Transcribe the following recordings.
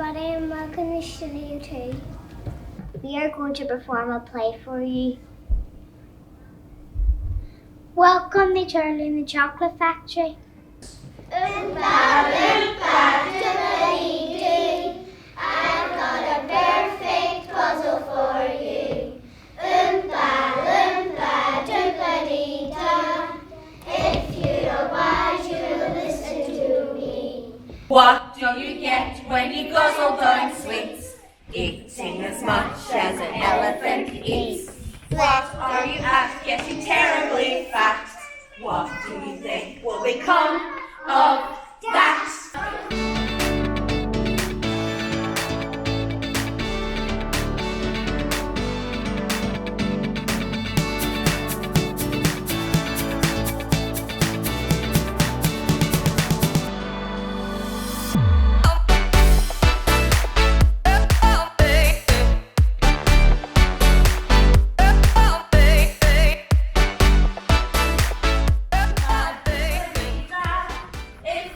everybody, and welcome to Studio 2. We are going to perform a play for you. Welcome to Charlie and the Chocolate Factory. Oompa, loompa, doodly-doo, I've got a perfect puzzle for you. Oompa, loompa, doodly-doo, if you're wise, you'll listen to me. What do you get when you guzzle down sweets? Eating as much as an elephant eats. What are you at? Getting terribly fat. What do you think will become of that? If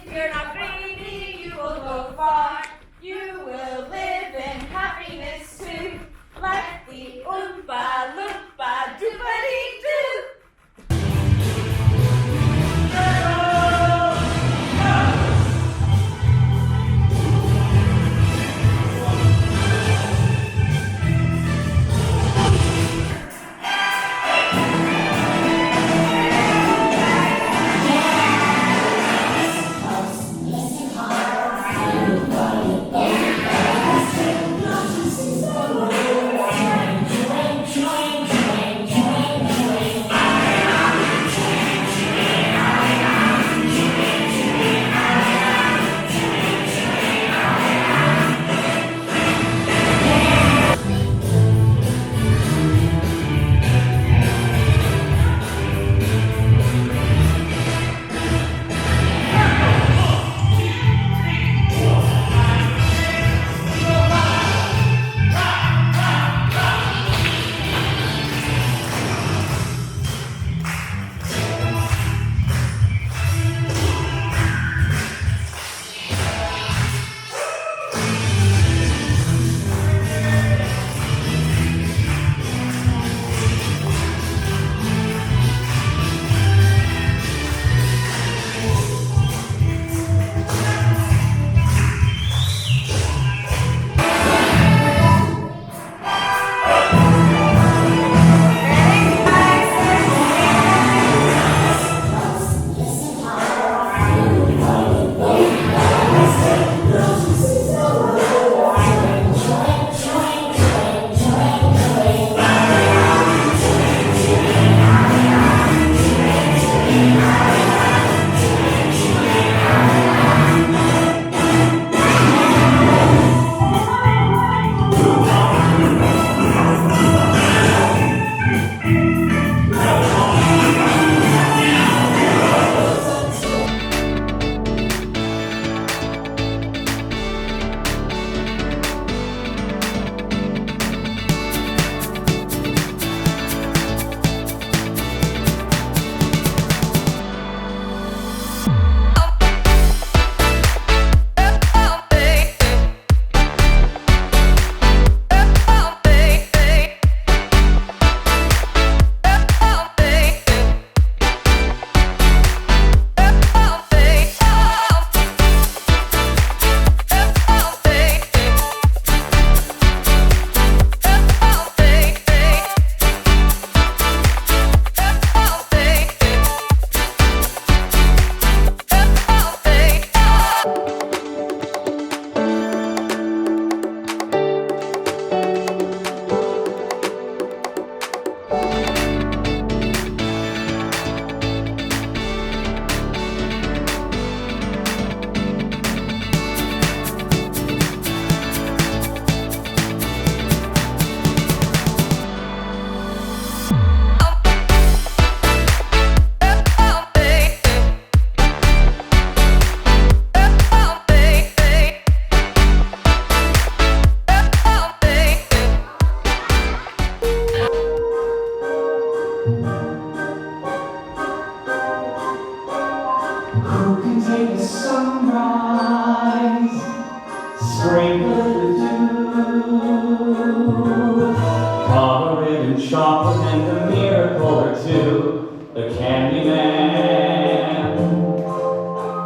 can shop and a miracle or two. The Candyman,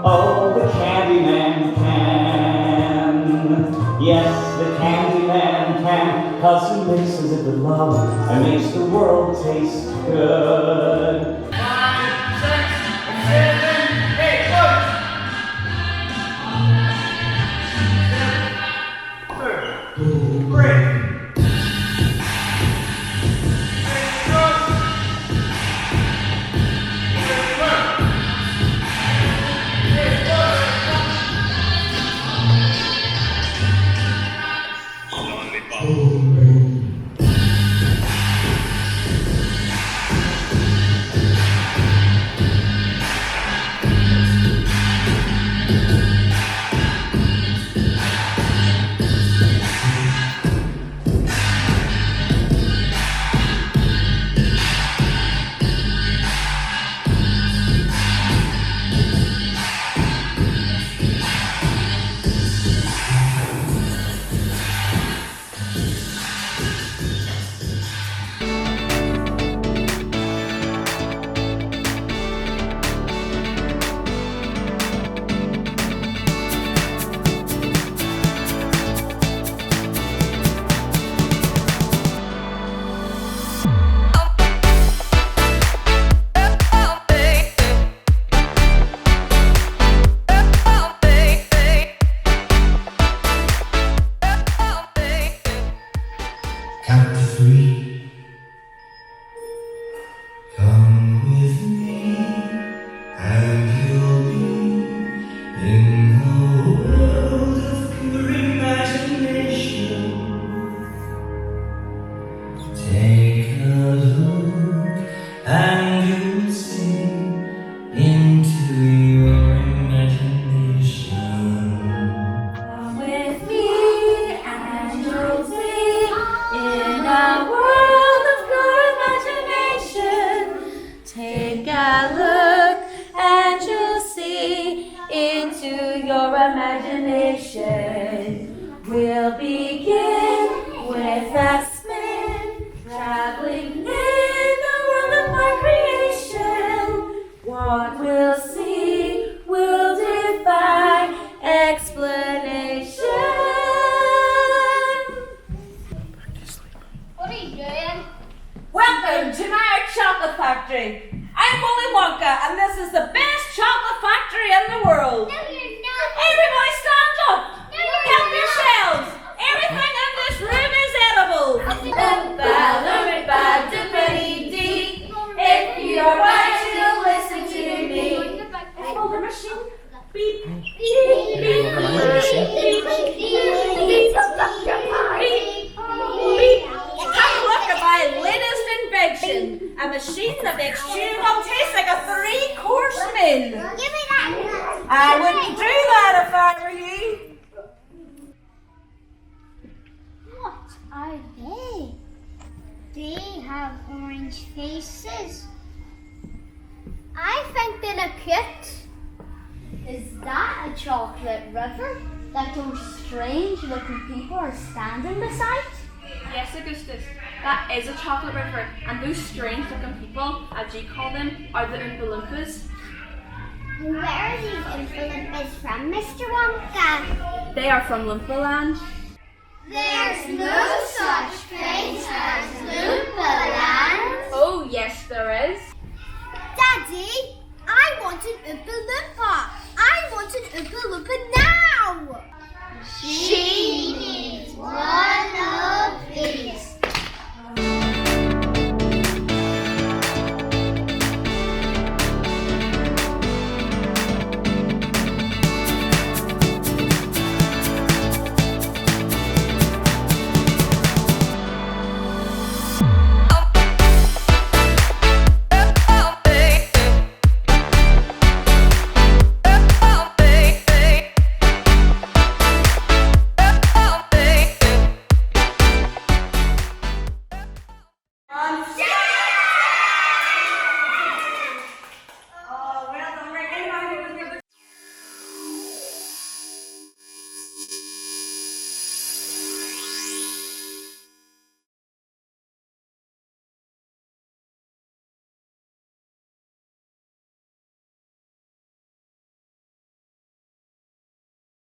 oh, the Candyman can. Yes, the Candyman can, 'cause he mixes it with love and makes the world taste good. 5, 6, 7, 8, go! Break. Count to 3. Come with me, and you'll be in the world of pure imagination. Take a look, and you'll see into your imagination. Come with me, and you'll see in a world of pure imagination. Take a look, and you'll see into your imagination. We'll begin with a spin, traveling in the world of my creation. What we'll see will defy explanation. What are you doing? Welcome to my chocolate factory. I'm Willy Wonka, and this is the best chocolate factory in the world. No, you're not. Everybody stand up. No, you're Help not. yourselves. Everything in this room is edible. Ba-da-ba-da-ba-da-ba-dee-dee. If you're wise, you'll listen to me. Oh, the machine. Beep, beep, beep, beep, beep, beep. Have a look at my latest invention. A machine that makes chewing gum taste like a 3-course meal. Give me that. I wouldn't do that if I were you. What are they? They have orange faces. I think they look cute. Is that a chocolate river that those strange looking people are standing beside? Yes, Augustus, that is a chocolate river, and those strange looking people, as you call them, are the Oompa Loompas. And where are these influences from, Mr. Wonka? They are from Loompa Land. There's no such place as